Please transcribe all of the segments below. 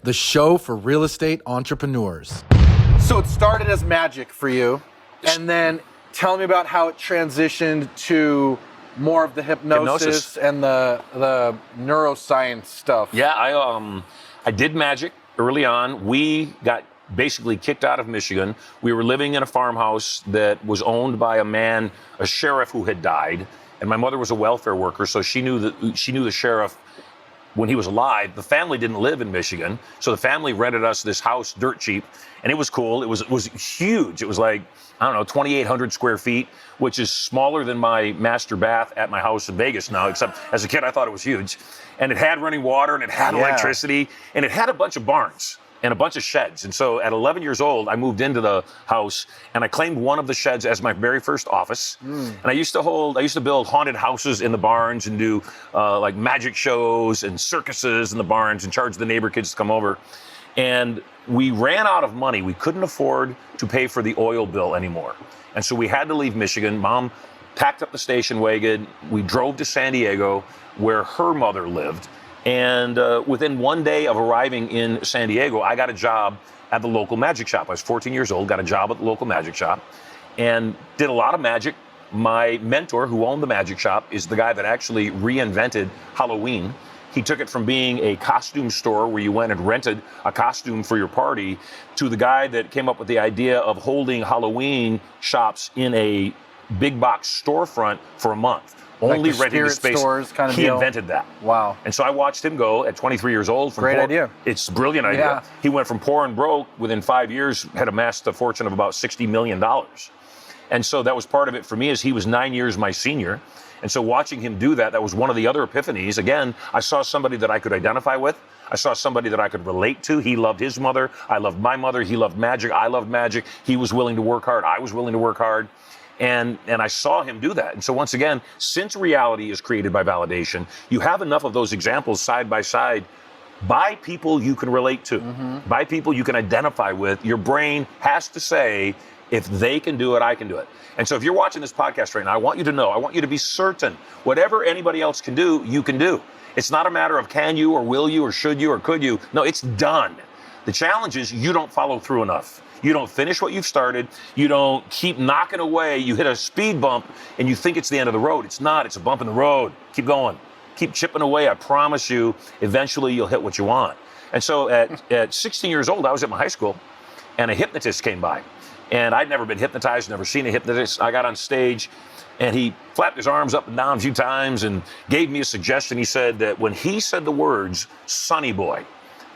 the show for real estate entrepreneurs. So it started as magic for you, and then tell me about how it transitioned to more of the hypnosis. And the neuroscience stuff. Yeah, I did magic early on. We got basically kicked out of Michigan. We were living in a farmhouse that was owned by a sheriff who had died, and my mother was a welfare worker, so she knew the sheriff when he was alive. The family didn't live in Michigan, so the family rented us this house dirt cheap, and it was cool. It was huge. It was like, I don't know, 2,800 square feet, which is smaller than my master bath at my house in Vegas now, except as a kid I thought it was huge. And it had running water, and it had electricity, and it had a bunch of barns and a bunch of sheds. And so at 11 years old, I moved into the house, and I claimed one of the sheds as my very first office. And I used to build haunted houses in the barns and do like magic shows and circuses in the barns and charge the neighbor kids to come over. And we ran out of money. We couldn't afford to pay for the oil bill anymore. And so we had to leave Michigan. Mom packed up the station wagon. We drove to San Diego, where her mother lived. And within one day of arriving in San Diego, I got a job at the local magic shop. I was 14 years old, got a job at the local magic shop, and did a lot of magic. My mentor, who owned the magic shop, is the guy that actually reinvented Halloween. He took it from being a costume store where you went and rented a costume for your party to the guy that came up with the idea of holding Halloween shops in a big box storefront for a month. Only like renting the space. Stores kind of he deal. Invented that. Wow. And so I watched him go at 23 years old. Great idea. It's a brilliant idea. Yeah. He went from poor and broke within 5 years, had amassed a fortune of about $60 million. And so that was part of it for me, as he was 9 years my senior. And so watching him do that, that was one of the other epiphanies. Again, I saw somebody that I could identify with. I saw somebody that I could relate to. He loved his mother. I loved my mother. He loved magic. I loved magic. He was willing to work hard. I was willing to work hard. And I saw him do that. And so once again, since reality is created by validation, you have enough of those examples side by side by people you can relate to, by people you can identify with. Your brain has to say, if they can do it, I can do it. And so if you're watching this podcast right now, I want you to know, I want you to be certain, whatever anybody else can do, you can do. It's not a matter of can you or will you or should you or could you. No, it's done. The challenge is you don't follow through enough. You don't finish what you've started. You don't keep knocking away. You hit a speed bump and you think it's the end of the road. It's not. It's a bump in the road. Keep going. Keep chipping away. I promise you, eventually you'll hit what you want. And so at 16 years old, I was at my high school, and a hypnotist came by. And I'd never been hypnotized, never seen a hypnotist. I got on stage, and he flapped his arms up and down a few times and gave me a suggestion. He said that when he said the words, "Sonny boy,"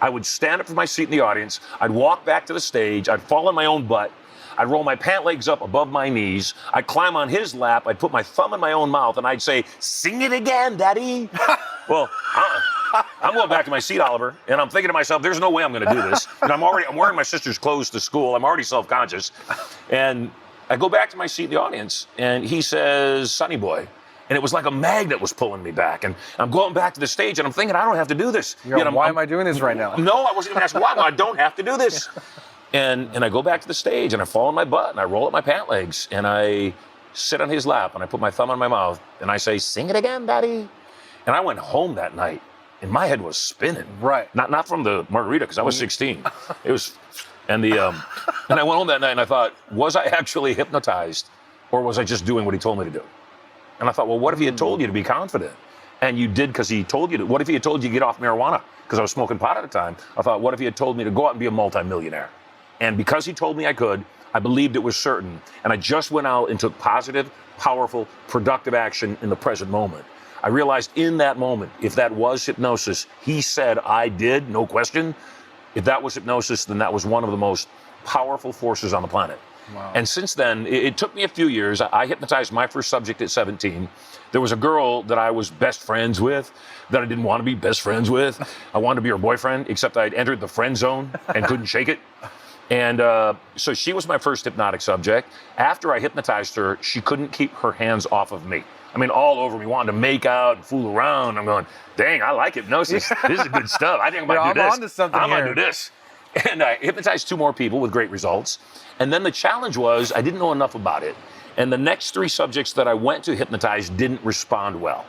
I would stand up from my seat in the audience, I'd walk back to the stage, I'd fall on my own butt, I'd roll my pant legs up above my knees, I'd climb on his lap, I'd put my thumb in my own mouth, and I'd say, "Sing it again, Daddy." Well, I'm going back to my seat, Oliver, and I'm thinking to myself, there's no way I'm going to do this. And I'm wearing my sister's clothes to school. I'm already self-conscious. And I go back to my seat in the audience, and he says, "Sonny boy." And it was like a magnet was pulling me back. And I'm going back to the stage, and I'm thinking, I don't have to do this. Why am I doing this right now? No, I wasn't even asking why. I don't have to do this. And I go back to the stage, and I fall on my butt, and I roll up my pant legs, and I sit on his lap, and I put my thumb on my mouth, and I say, "Sing it again, Daddy." And I went home that night, and my head was spinning. Right. Not from the margarita, because I was 16. It was, and I went home that night, and I thought, was I actually hypnotized, or was I just doing what he told me to do? And I thought, well, what if he had told you to be confident? And you did because he told you to. What if he had told you to get off marijuana? Because I was smoking pot at the time. I thought, what if he had told me to go out and be a multimillionaire? And because he told me I could, I believed it was certain. And I just went out and took positive, powerful, productive action in the present moment. I realized in that moment, if that was hypnosis, he said I did, no question. If that was hypnosis, then that was one of the most powerful forces on the planet. Wow. And since then, it took me a few years. I hypnotized my first subject at 17. There was a girl that I was best friends with that I didn't want to be best friends with. I wanted to be her boyfriend, except I'd entered the friend zone and couldn't shake it. And so she was my first hypnotic subject. After I hypnotized her, she couldn't keep her hands off of me. I mean, all over me, wanting to make out and fool around. I'm going, dang, I like hypnosis. This is good stuff. I think I might do this. I'm onto something I might here. do this. And I hypnotized 2 more people with great results. And then the challenge was I didn't know enough about it. And the next 3 subjects that I went to hypnotize didn't respond well.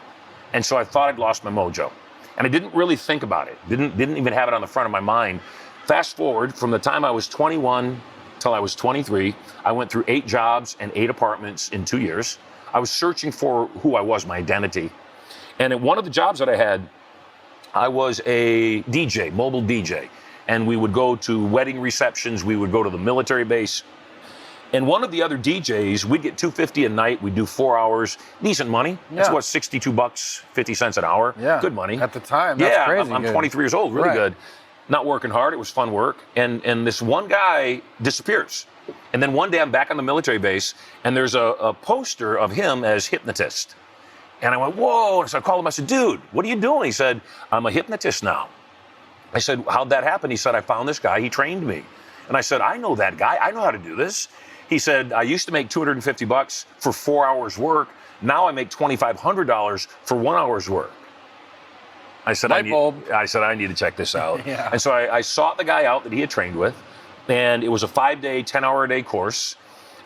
And so I thought I'd lost my mojo. And I didn't really think about it. Didn't even have it on the front of my mind. Fast forward, from the time I was 21 till I was 23, I went through 8 jobs and 8 apartments in 2 years. I was searching for who I was, my identity. And at one of the jobs that I had, I was a DJ, mobile DJ. And we would go to wedding receptions, we would go to the military base. And one of the other DJs, we'd get $250 a night, we'd do 4 hours, decent money. That's what, $62, 50 cents an hour. Yeah. Good money. At the time, that's crazy. I'm 23 years old, really Right. good. Not working hard, it was fun work. And this one guy disappears. And then one day I'm back on the military base, and there's a poster of him as hypnotist. And I went, whoa. And so I called him, I said, dude, what are you doing? He said, I'm a hypnotist now. I said, how'd that happen? He said, I found this guy, he trained me. And I said, I know that guy, I know how to do this. He said, I used to make $250 for 4 hours work. Now I make $2,500 for 1 hour's work. I said, I need to check this out. Yeah. And so I sought the guy out that he had trained with. And it was a 5-day, 10-hour-a-day course.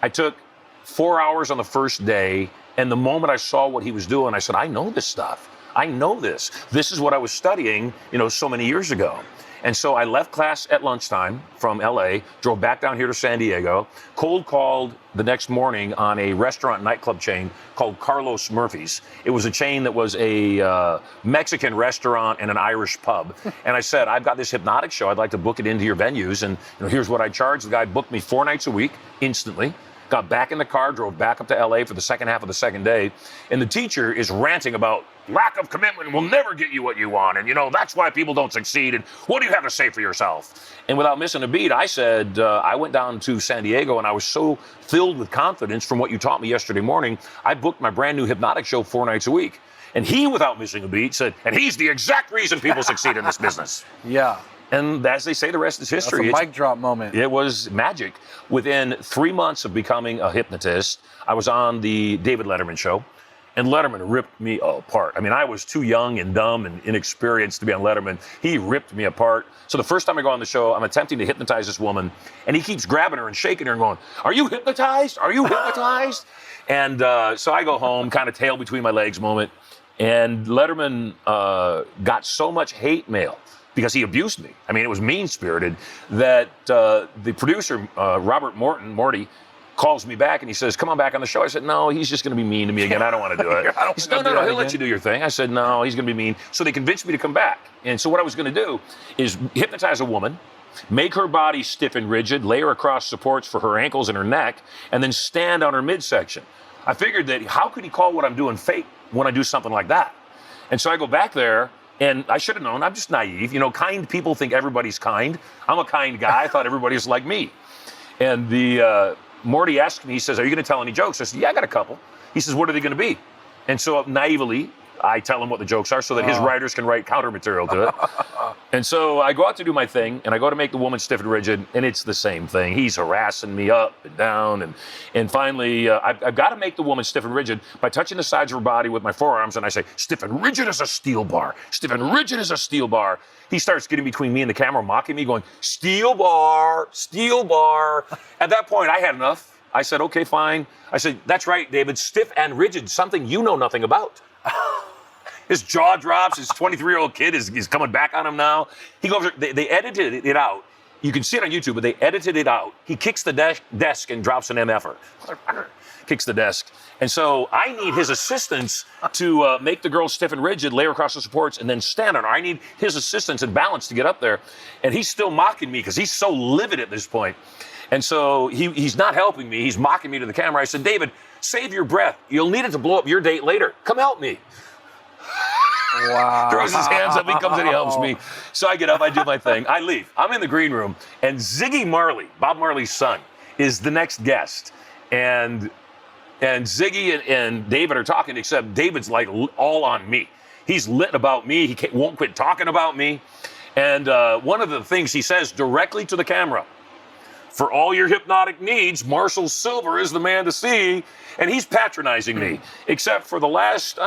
I took 4 hours on the first day. And the moment I saw what he was doing, I said, I know this stuff. I know this. This is what I was studying, so many years ago. And so I left class at lunchtime from LA, drove back down here to San Diego, cold called the next morning on a restaurant nightclub chain called Carlos Murphy's. It was a chain that was a Mexican restaurant and an Irish pub. And I said, I've got this hypnotic show. I'd like to book it into your venues. And here's what I charge. The guy booked me 4 nights a week instantly. Got back in the car, drove back up to LA for the second half of the second day. And the teacher is ranting about lack of commitment will never get you what you want. And, that's why people don't succeed. And what do you have to say for yourself? And without missing a beat, I said, I went down to San Diego and I was so filled with confidence from what you taught me yesterday morning. I booked my brand new hypnotic show 4 nights a week. And he, without missing a beat, said, and he's the exact reason people succeed in this business. Yeah. And as they say, the rest is history. That's a mic drop moment. It was magic. Within 3 months of becoming a hypnotist, I was on the David Letterman show, and Letterman ripped me apart. I mean, I was too young and dumb and inexperienced to be on Letterman. He ripped me apart. So the first time I go on the show, I'm attempting to hypnotize this woman, and he keeps grabbing her and shaking her and going, are you hypnotized? Are you hypnotized? And so I go home, kind of tail between my legs moment, and Letterman got so much hate mail because he abused me. I mean, it was mean-spirited that the producer, Morty, calls me back and he says, come on back on the show. I said, no, he's just going to be mean to me again. I don't want to do it. He said, no, he'll let you do your thing. I said, no, he's going to be mean. So they convinced me to come back. And so what I was going to do is hypnotize a woman, make her body stiff and rigid, lay her across supports for her ankles and her neck, and then stand on her midsection. I figured that how could he call what I'm doing fake when I do something like that? And so I go back there, and I should have known. I'm just naive. Kind people think everybody's kind. I'm a kind guy. I thought everybody was like me. And the Morty asked me, he says, are you going to tell any jokes? I said, yeah, I got a couple. He says, what are they going to be? And so naively, I tell him what the jokes are so that his writers can write counter material to it. And so I go out to do my thing, and I go to make the woman stiff and rigid, and it's the same thing. He's harassing me up and down, and finally, I've got to make the woman stiff and rigid by touching the sides of her body with my forearms, and I say, stiff and rigid as a steel bar. Stiff and rigid as a steel bar. He starts getting between me and the camera, mocking me, going, steel bar, steel bar. At that point, I had enough. I said, okay, fine. I said, that's right, David, stiff and rigid, something you know nothing about. His jaw drops. His 23-year-old kid is coming back on him now. He goes. They edited it out. You can see it on YouTube, but they edited it out. He kicks the desk and drops an MFer. Kicks the desk. And so I need his assistance to make the girl stiff and rigid, lay her across the supports, and then stand on her. I need his assistance and balance to get up there. And he's still mocking me because he's so livid at this point. And so he's not helping me. He's mocking me to the camera. I said, David, save your breath. You'll need it to blow up your date later. Come help me. Wow. Throws his hands up, he comes and he helps me. So I get up, I do my thing, I leave. I'm in the green room, and Ziggy Marley, Bob Marley's son, is the next guest. And Ziggy and David are talking, except David's like all on me. He's lit about me. He won't quit talking about me. And one of the things he says directly to the camera, for all your hypnotic needs, Marshall Sylver is the man to see. And he's patronizing me, except for the last,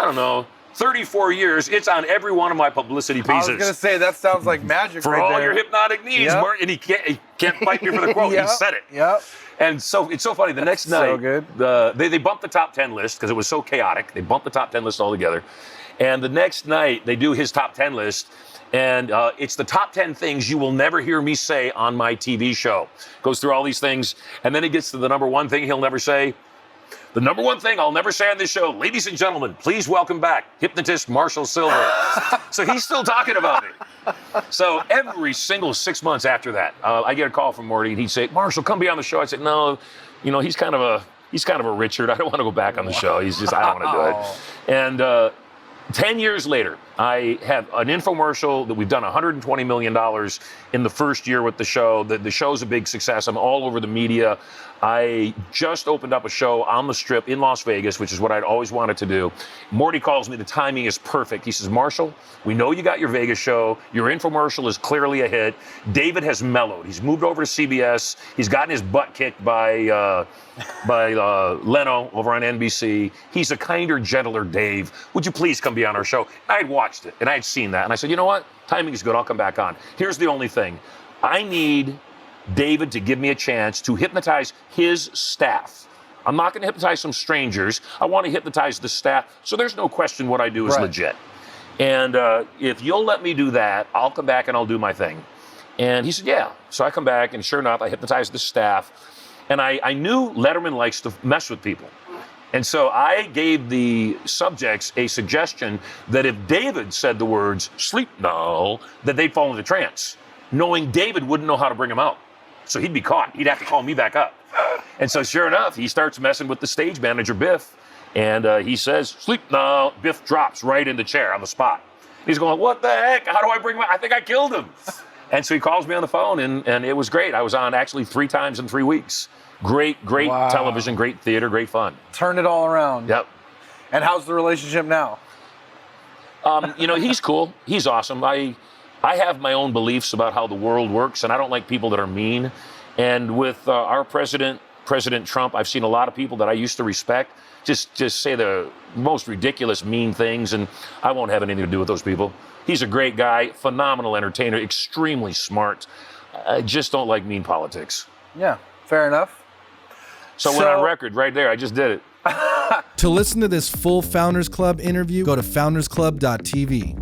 34 years, it's on every one of my publicity pieces. I was going to say, that sounds like magic for right all there. your hypnotic needs, Yep. and he can't fight me for the quote. Yep. He said it. Yep. And so it's so funny. The next night, so good. they bumped the top 10 list because it was so chaotic. They bumped the top 10 list altogether. And the next night, they do his top 10 list. And it's the top 10 things you will never hear me say on my TV show. Goes through all these things. And then he gets to the number one thing he'll never say. The number one thing I'll never say on this show, ladies and gentlemen, please welcome back hypnotist Marshall Sylver. So he's still talking about it. So every single 6 months after that, I get a call from Morty, and he'd say, Marshall, come be on the show. I said, no, he's kind of a Richard. I don't want to go back on the show. I don't want to do it. And 10 years later, I have an infomercial that we've done $120 million in the first year with the show. The show's a big success. I'm all over the media. I just opened up a show on the Strip in Las Vegas, which is what I'd always wanted to do. Morty calls me. The timing is perfect. He says, Marshall, we know you got your Vegas show. Your infomercial is clearly a hit. David has mellowed. He's moved over to CBS. He's gotten his butt kicked by Leno over on NBC. He's a kinder, gentler Dave. Would you please come be on our show? I had watched it, and I had seen that. And I said, you know what? Timing is good. I'll come back on. Here's the only thing. I need David to give me a chance to hypnotize his staff. I'm not going to hypnotize some strangers. I want to hypnotize the staff. So there's no question what I do is legit. And if you'll let me do that, I'll come back and I'll do my thing. And he said, yeah. So I come back, and sure enough, I hypnotized the staff. And I knew Letterman likes to mess with people. And so I gave the subjects a suggestion that if David said the words, sleep now, that they'd fall into trance, knowing David wouldn't know how to bring them out. So he'd be caught. He'd have to call me back up. And so sure enough, he starts messing with the stage manager, Biff. And he says, sleep now. Biff drops right in the chair on the spot. He's going, what the heck? How do I bring him out? I think I killed him. And so he calls me on the phone, and it was great. I was on actually 3 times in 3 weeks. Great television, great theater, great fun. Turned it all around. Yep. And how's the relationship now? He's cool. He's awesome. I have my own beliefs about how the world works, and I don't like people that are mean. And with our President Trump, I've seen a lot of people that I used to respect just say the most ridiculous, mean things, and I won't have anything to do with those people. He's a great guy, phenomenal entertainer, extremely smart. I just don't like mean politics. Yeah, fair enough. So went on record right there. I just did it. To listen to this full Founders Club interview, go to foundersclub.tv.